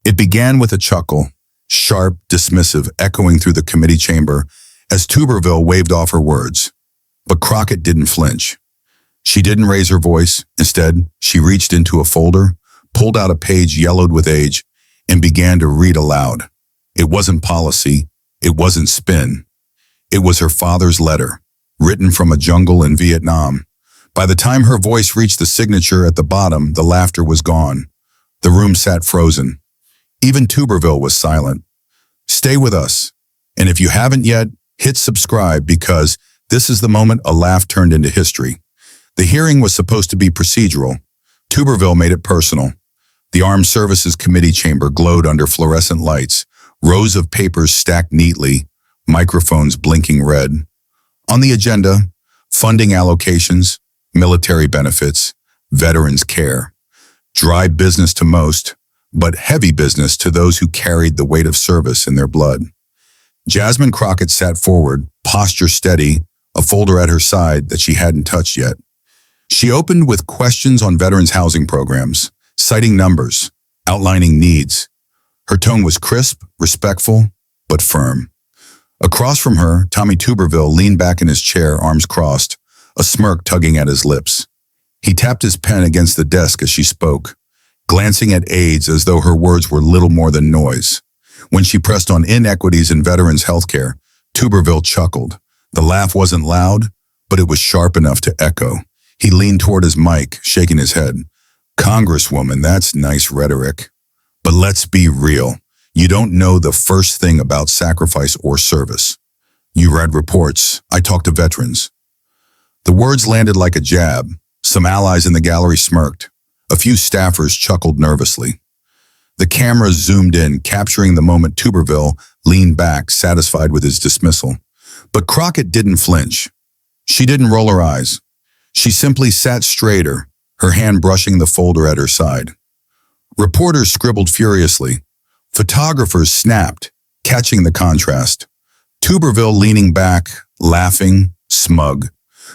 It began with a chuckle, sharp, dismissive, echoing through the committee chamber as Tuberville waved off her words. But Crockett didn't flinch. She didn't raise her voice. Instead, she reached into a folder, pulled out a page yellowed with age, and began to read aloud. It wasn't policy. It wasn't spin. It was her father's letter, written from a jungle in Vietnam. By the time her voice reached the signature at the bottom, the laughter was gone. The room sat frozen. Even Tuberville was silent. Stay with us. And if you haven't yet, hit subscribe because this is the moment a laugh turned into history. The hearing was supposed to be procedural. Tuberville made it personal. The Armed Services Committee chamber glowed under fluorescent lights, rows of papers stacked neatly, microphones blinking red. On the agenda, funding allocations, military benefits, veterans care. Dry business to most, but heavy business to those who carried the weight of service in their blood. Jasmine Crockett sat forward, posture steady, a folder at her side that she hadn't touched yet. She opened with questions on veterans' housing programs, citing numbers, outlining needs. Her tone was crisp, respectful, but firm. Across from her, Tommy Tuberville leaned back in his chair, arms crossed, a smirk tugging at his lips. He tapped his pen against the desk as she spoke, glancing at aides as though her words were little more than noise. When she pressed on inequities in veterans' healthcare, Tuberville chuckled. The laugh wasn't loud, but it was sharp enough to echo. He leaned toward his mic, shaking his head. Congresswoman, that's nice rhetoric. But let's be real. You don't know the first thing about sacrifice or service. You read reports. I talked to veterans. The words landed like a jab. Some allies in the gallery smirked. A few staffers chuckled nervously. The camera zoomed in, capturing the moment Tuberville leaned back, satisfied with his dismissal. But Crockett didn't flinch. She didn't roll her eyes. She simply sat straighter, her hand brushing the folder at her side. Reporters scribbled furiously. Photographers snapped, catching the contrast. Tuberville leaning back, laughing, smug.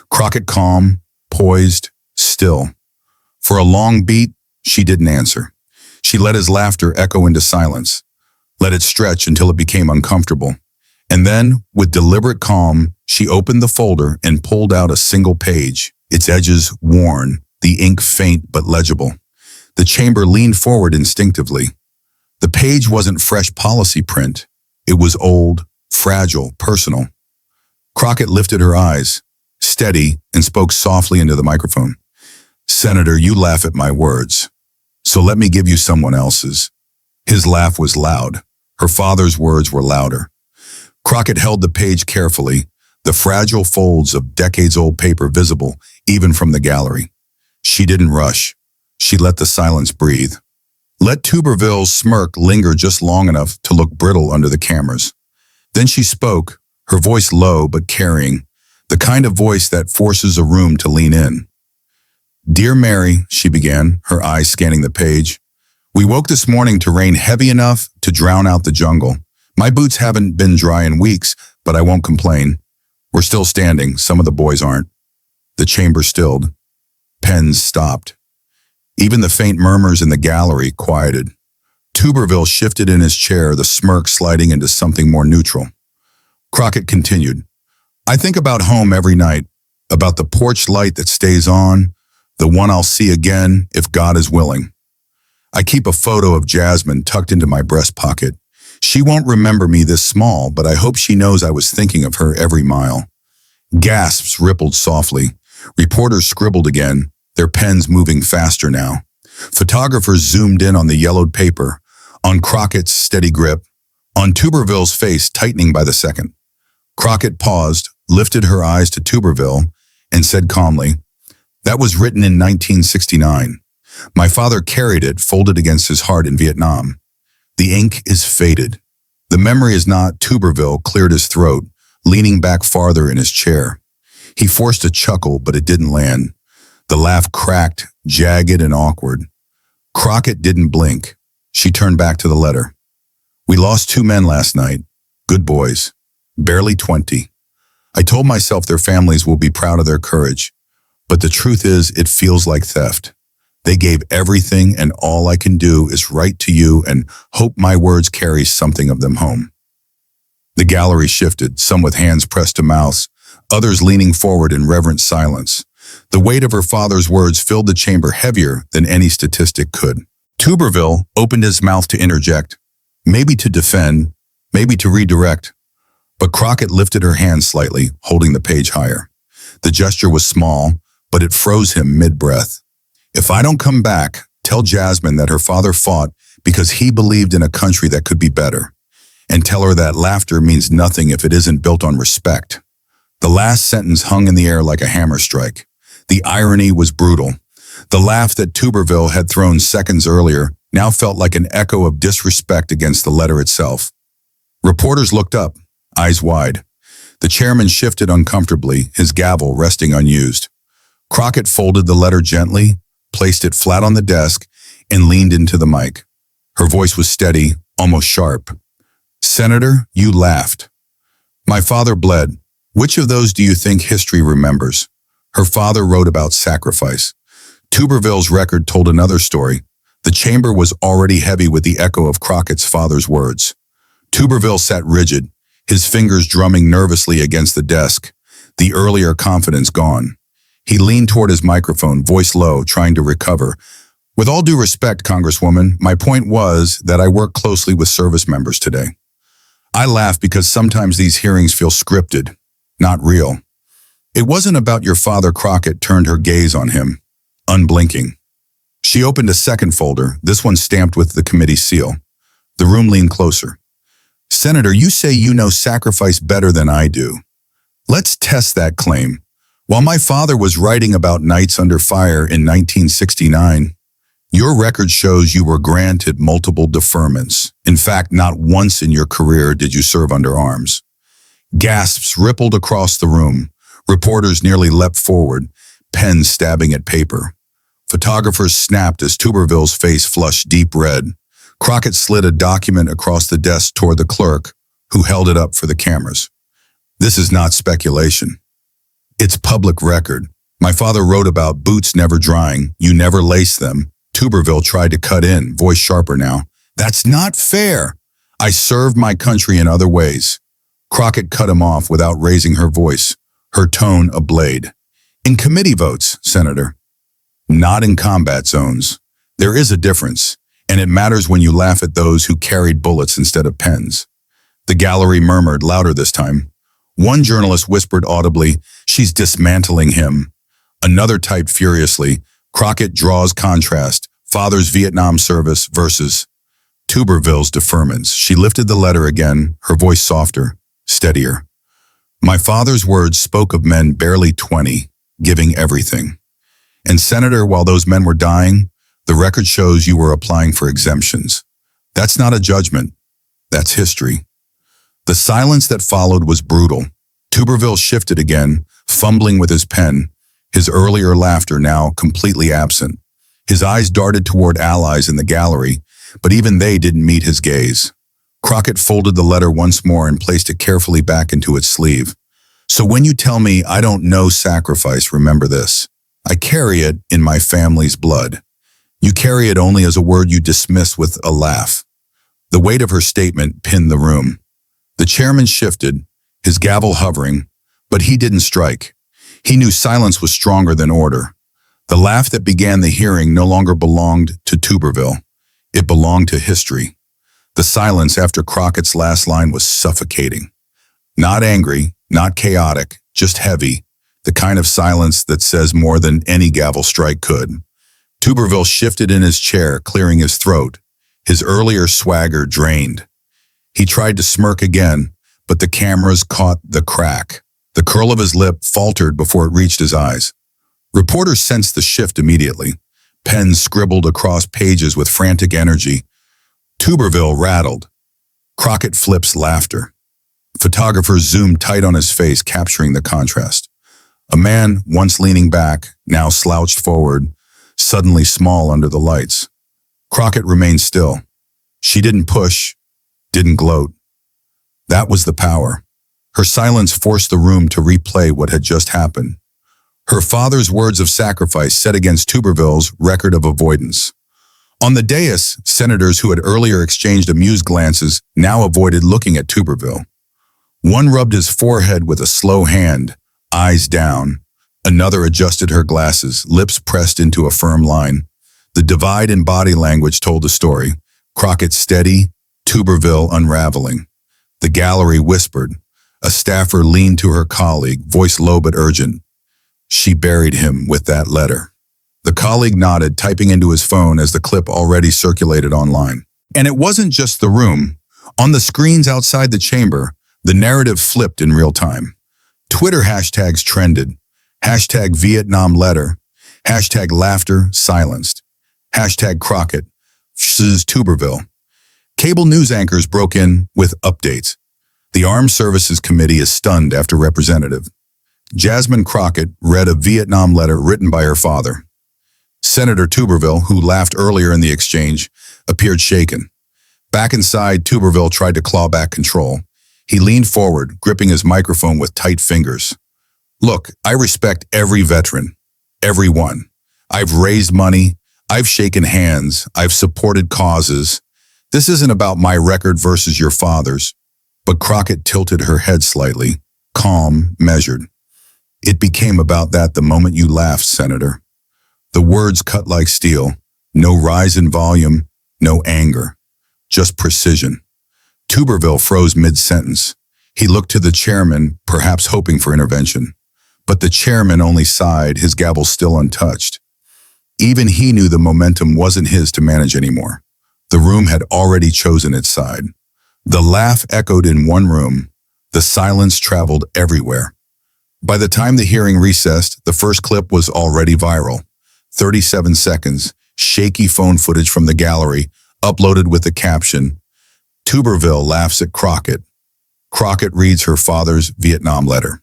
Crockett calm, poised, still. For a long beat, she didn't answer. She let his laughter echo into silence, let it stretch until it became uncomfortable. And then, with deliberate calm, she opened the folder and pulled out a single page, its edges worn, the ink faint but legible. The chamber leaned forward instinctively. The page wasn't fresh policy print. It was old, fragile, personal. Crockett lifted her eyes, steady, and spoke softly into the microphone. Senator, you laugh at my words, so let me give you someone else's. His laugh was loud. Her father's words were louder. Crockett held the page carefully, the fragile folds of decades-old paper visible even from the gallery. She didn't rush. She let the silence breathe. Let Tuberville's smirk linger just long enough to look brittle under the cameras. Then she spoke, her voice low but carrying, the kind of voice that forces a room to lean in. Dear Mary, she began, her eyes scanning the page. We woke this morning to rain heavy enough to drown out the jungle. My boots haven't been dry in weeks, but I won't complain. We're still standing, some of the boys aren't. The chamber stilled. Pens stopped. Even the faint murmurs in the gallery quieted. Tuberville shifted in his chair, the smirk sliding into something more neutral. Crockett continued. I think about home every night, about the porch light that stays on, the one I'll see again if God is willing. I keep a photo of Jasmine tucked into my breast pocket. She won't remember me this small, but I hope she knows I was thinking of her every mile. Gasps rippled softly. Reporters scribbled again, their pens moving faster now. Photographers zoomed in on the yellowed paper, on Crockett's steady grip, on Tuberville's face tightening by the second. Crockett paused, lifted her eyes to Tuberville, and said calmly, That was written in 1969. My father carried it folded against his heart in Vietnam. The ink is faded. The memory is not. Tuberville cleared his throat, leaning back farther in his chair. He forced a chuckle, but it didn't land. The laugh cracked, jagged and awkward. Crockett didn't blink. She turned back to the letter. We lost 2 men last night. Good boys. Barely 20. I told myself their families will be proud of their courage. But the truth is, it feels like theft. They gave everything, and all I can do is write to you and hope my words carry something of them home. The gallery shifted, some with hands pressed to mouths, others leaning forward in reverent silence. The weight of her father's words filled the chamber heavier than any statistic could. Tuberville opened his mouth to interject, maybe to defend, maybe to redirect, but Crockett lifted her hand slightly, holding the page higher. The gesture was small, but it froze him mid-breath. If I don't come back, tell Jasmine that her father fought because he believed in a country that could be better. And tell her that laughter means nothing if it isn't built on respect. The last sentence hung in the air like a hammer strike. The irony was brutal. The laugh that Tuberville had thrown seconds earlier now felt like an echo of disrespect against the letter itself. Reporters looked up, eyes wide. The chairman shifted uncomfortably, his gavel resting unused. Crockett folded the letter gently, placed it flat on the desk, and leaned into the mic. Her voice was steady, almost sharp. Senator, you laughed. My father bled. Which of those do you think history remembers? Her father wrote about sacrifice. Tuberville's record told another story. The chamber was already heavy with the echo of Crockett's father's words. Tuberville sat rigid, his fingers drumming nervously against the desk, the earlier confidence gone. He leaned toward his microphone, voice low, trying to recover. With all due respect, Congresswoman, my point was that I work closely with service members today. I laugh because sometimes these hearings feel scripted, not real. It wasn't about your father. Crockett turned her gaze on him, unblinking. She opened a second folder, this one stamped with the committee seal. The room leaned closer. Senator, you say you know sacrifice better than I do. Let's test that claim. While my father was writing about Knights Under Fire in 1969, your record shows you were granted multiple deferments. In fact, not once in your career did you serve under arms. Gasps rippled across the room. Reporters nearly leapt forward, pens stabbing at paper. Photographers snapped as Tuberville's face flushed deep red. Crockett slid a document across the desk toward the clerk, who held it up for the cameras. This is not speculation. It's public record. My father wrote about boots never drying. You never lace them. Tuberville tried to cut in, voice sharper now. That's not fair. I served my country in other ways. Crockett cut him off without raising her voice, her tone a blade. In committee votes, Senator. Not in combat zones. There is a difference, and it matters when you laugh at those who carried bullets instead of pens. The gallery murmured, louder this time. One journalist whispered audibly, she's dismantling him. Another typed furiously, Crockett draws contrast, father's Vietnam service versus Tuberville's deferments. She lifted the letter again, her voice softer, steadier. My father's words spoke of men barely 20, giving everything. And Senator, while those men were dying, the record shows you were applying for exemptions. That's not a judgment. That's history. The silence that followed was brutal. Tuberville shifted again, fumbling with his pen, his earlier laughter now completely absent. His eyes darted toward allies in the gallery, but even they didn't meet his gaze. Crockett folded the letter once more and placed it carefully back into its sleeve. So when you tell me I don't know sacrifice, remember this. I carry it in my family's blood. You carry it only as a word you dismiss with a laugh. The weight of her statement pinned the room. The chairman shifted, his gavel hovering, but he didn't strike. He knew silence was stronger than order. The laugh that began the hearing no longer belonged to Tuberville. It belonged to history. The silence after Crockett's last line was suffocating. Not angry, not chaotic, just heavy, the kind of silence that says more than any gavel strike could. Tuberville shifted in his chair, clearing his throat, his earlier swagger drained. He tried to smirk again, but the cameras caught the crack. The curl of his lip faltered before it reached his eyes. Reporters sensed the shift immediately. Pens scribbled across pages with frantic energy. Tuberville rattled. Crockett flips laughter. Photographers zoomed tight on his face, capturing the contrast. A man, once leaning back, now slouched forward, suddenly small under the lights. Crockett remained still. She didn't push, didn't gloat. That was the power. Her silence forced the room to replay what had just happened. Her father's words of sacrifice set against Tuberville's record of avoidance. On the dais, senators who had earlier exchanged amused glances now avoided looking at Tuberville. One rubbed his forehead with a slow hand, eyes down. Another adjusted her glasses, lips pressed into a firm line. The divide in body language told the story. Crockett steady, Tuberville unraveling. The gallery whispered. A staffer leaned to her colleague, voice low but urgent. She buried him with that letter. The colleague nodded, typing into his phone as the clip already circulated online. And it wasn't just the room. On the screens outside the chamber, the narrative flipped in real time. Twitter hashtags trended. Hashtag Vietnam letter. Hashtag laughter silenced. Hashtag Crockett vs. Tuberville. Cable news anchors broke in with updates. The Armed Services Committee is stunned after Representative Jasmine Crockett read a Vietnam letter written by her father. Senator Tuberville, who laughed earlier in the exchange, appeared shaken. Back inside, Tuberville tried to claw back control. He leaned forward, gripping his microphone with tight fingers. Look, I respect every veteran. Everyone. I've raised money. I've shaken hands. I've supported causes. This isn't about my record versus your father's. But Crockett tilted her head slightly, calm, measured. It became about that the moment you laughed, Senator. The words cut like steel. No rise in volume, no anger. Just precision. Tuberville froze mid-sentence. He looked to the chairman, perhaps hoping for intervention. But the chairman only sighed, his gavel still untouched. Even he knew the momentum wasn't his to manage anymore. The room had already chosen its side. The laugh echoed in one room. The silence traveled everywhere. By the time the hearing recessed, the first clip was already viral. 37 seconds, shaky phone footage from the gallery, uploaded with the caption, Tuberville laughs at Crockett. Crockett reads her father's Vietnam letter.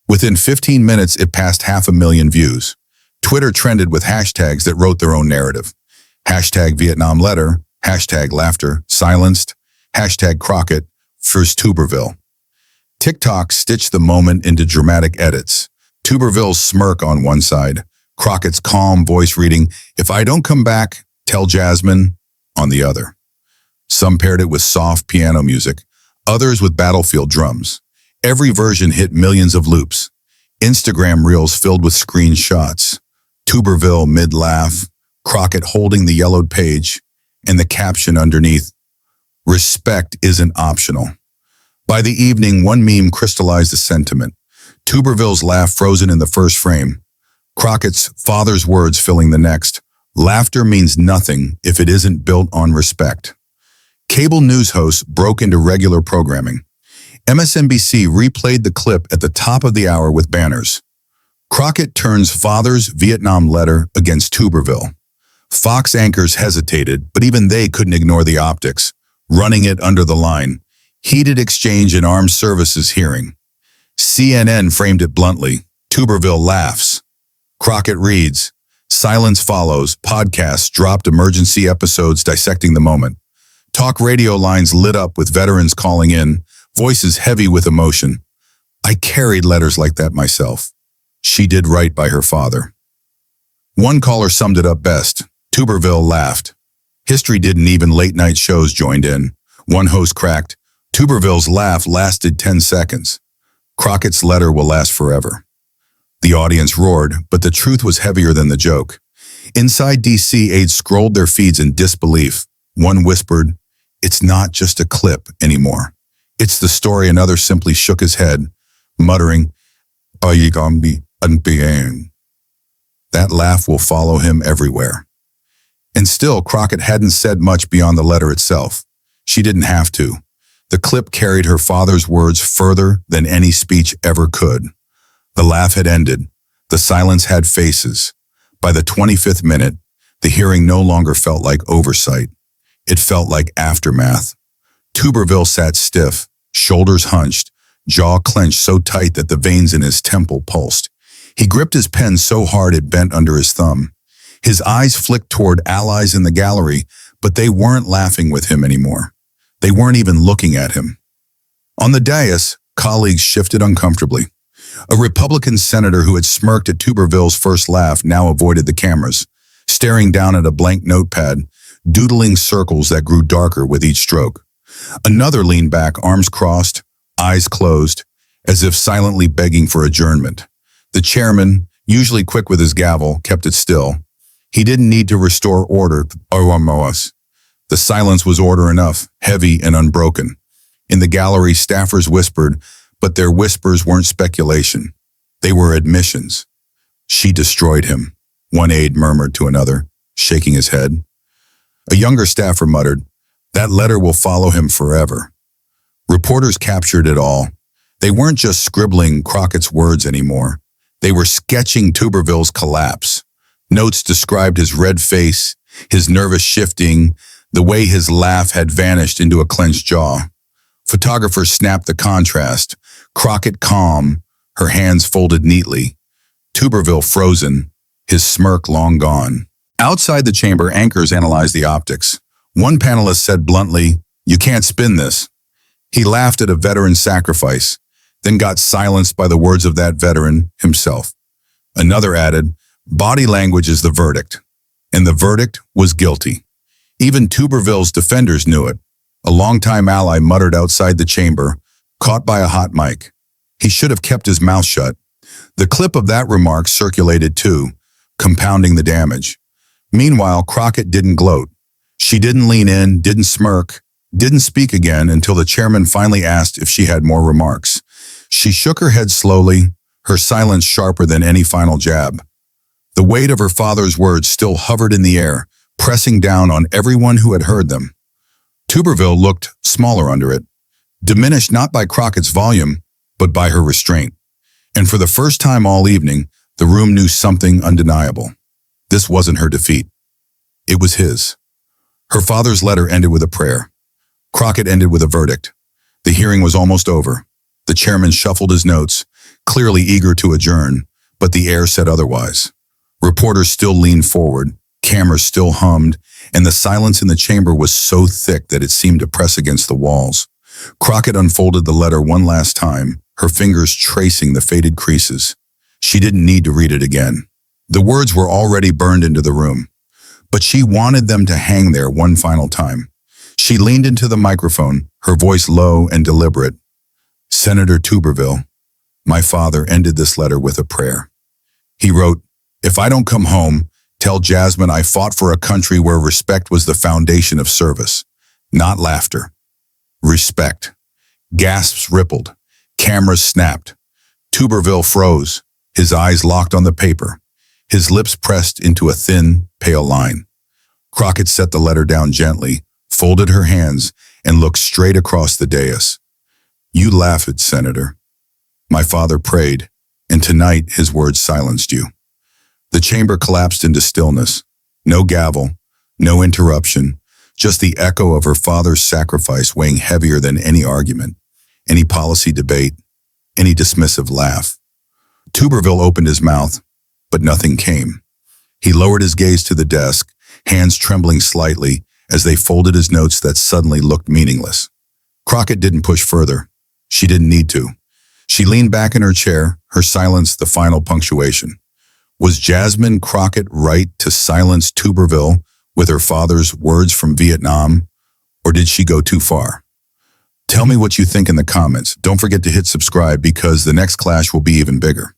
Within 15 minutes, it passed 500,000 views. Twitter trended with hashtags that wrote their own narrative. Hashtag Vietnam letter, hashtag laughter, silenced, hashtag Crockett vs. Tuberville. TikTok stitched the moment into dramatic edits. Tuberville's smirk on one side, Crockett's calm voice reading, "If I don't come back, tell Jasmine," on the other. Some paired it with soft piano music, others with battlefield drums. Every version hit millions of loops. Instagram reels filled with screenshots. Tuberville mid-laugh, Crockett holding the yellowed page, and the caption underneath, "Respect isn't optional." By the evening, one meme crystallized the sentiment. Tuberville's laugh frozen in the first frame. Crockett's father's words filling the next. Laughter means nothing if it isn't built on respect. Cable news hosts broke into regular programming. MSNBC replayed the clip at the top of the hour with banners. Crockett turns father's Vietnam letter against Tuberville. Fox anchors hesitated, but even they couldn't ignore the optics, running it under the line. Heated exchange in Armed Services hearing. CNN framed it bluntly. Tuberville laughs. Crockett reads. Silence follows. Podcasts dropped emergency episodes dissecting the moment. Talk radio lines lit up with veterans calling in, voices heavy with emotion. I carried letters like that myself. She did right by her father. One caller summed it up best. Tuberville laughed. History didn't even late-night shows joined in. One host cracked. Tuberville's laugh lasted 10 seconds. Crockett's letter will last forever. The audience roared, but the truth was heavier than the joke. Inside D.C., aides scrolled their feeds in disbelief. One whispered, "It's not just a clip anymore. It's the story." Another simply shook his head, muttering, "Are you gonna be unbeing?" That laugh will follow him everywhere. And still, Crockett hadn't said much beyond the letter itself. She didn't have to. The clip carried her father's words further than any speech ever could. The laugh had ended. The silence had faces. By the 25th minute, the hearing no longer felt like oversight. It felt like aftermath. Tuberville sat stiff, shoulders hunched, jaw clenched so tight that the veins in his temple pulsed. He gripped his pen so hard it bent under his thumb. His eyes flicked toward allies in the gallery, but they weren't laughing with him anymore. They weren't even looking at him. On the dais, colleagues shifted uncomfortably. A Republican senator who had smirked at Tuberville's first laugh now avoided the cameras, staring down at a blank notepad, doodling circles that grew darker with each stroke. Another leaned back, arms crossed, eyes closed, as if silently begging for adjournment. The chairman, usually quick with his gavel, kept it still. He didn't need to restore order. The silence was order enough, heavy and unbroken. In the gallery, staffers whispered, but their whispers weren't speculation. They were admissions. She destroyed him, one aide murmured to another, shaking his head. A younger staffer muttered, that letter will follow him forever. Reporters captured it all. They weren't just scribbling Crockett's words anymore. They were sketching Tuberville's collapse. Notes described his red face, his nervous shifting, the way his laugh had vanished into a clenched jaw. Photographers snapped the contrast. Crockett calm, her hands folded neatly. Tuberville frozen, his smirk long gone. Outside the chamber, anchors analyzed the optics. One panelist said bluntly, "You can't spin this." He laughed at a veteran's sacrifice, then got silenced by the words of that veteran himself. Another added, "Body language is the verdict." And the verdict was guilty. Even Tuberville's defenders knew it. A longtime ally muttered outside the chamber, caught by a hot mic. He should have kept his mouth shut. The clip of that remark circulated too, compounding the damage. Meanwhile, Crockett didn't gloat. She didn't lean in, didn't smirk, didn't speak again until the chairman finally asked if she had more remarks. She shook her head slowly, her silence sharper than any final jab. The weight of her father's words still hovered in the air, pressing down on everyone who had heard them. Tuberville looked smaller under it, diminished not by Crockett's volume, but by her restraint. And for the first time all evening, the room knew something undeniable. This wasn't her defeat. It was his. Her father's letter ended with a prayer. Crockett ended with a verdict. The hearing was almost over. The chairman shuffled his notes, clearly eager to adjourn, but the air said otherwise. Reporters still leaned forward, cameras still hummed, and the silence in the chamber was so thick that it seemed to press against the walls. Crockett unfolded the letter one last time, her fingers tracing the faded creases. She didn't need to read it again. The words were already burned into the room, but she wanted them to hang there one final time. She leaned into the microphone, her voice low and deliberate. "Senator Tuberville, my father ended this letter with a prayer. He wrote, 'If I don't come home, tell Jasmine I fought for a country where respect was the foundation of service, not laughter. Respect.'" Gasps rippled. Cameras snapped. Tuberville froze, his eyes locked on the paper, his lips pressed into a thin, pale line. Crockett set the letter down gently, folded her hands, and looked straight across the dais. "You laughed, Senator. My father prayed, and tonight his words silenced you." The chamber collapsed into stillness. No gavel, no interruption, just the echo of her father's sacrifice weighing heavier than any argument, any policy debate, any dismissive laugh. Tuberville opened his mouth, but nothing came. He lowered his gaze to the desk, hands trembling slightly as they folded his notes that suddenly looked meaningless. Crockett didn't push further. She didn't need to. She leaned back in her chair, her silence the final punctuation. Was Jasmine Crockett right to silence Tuberville with her father's words from Vietnam, or did she go too far? Tell me what you think in the comments. Don't forget to hit subscribe because the next clash will be even bigger.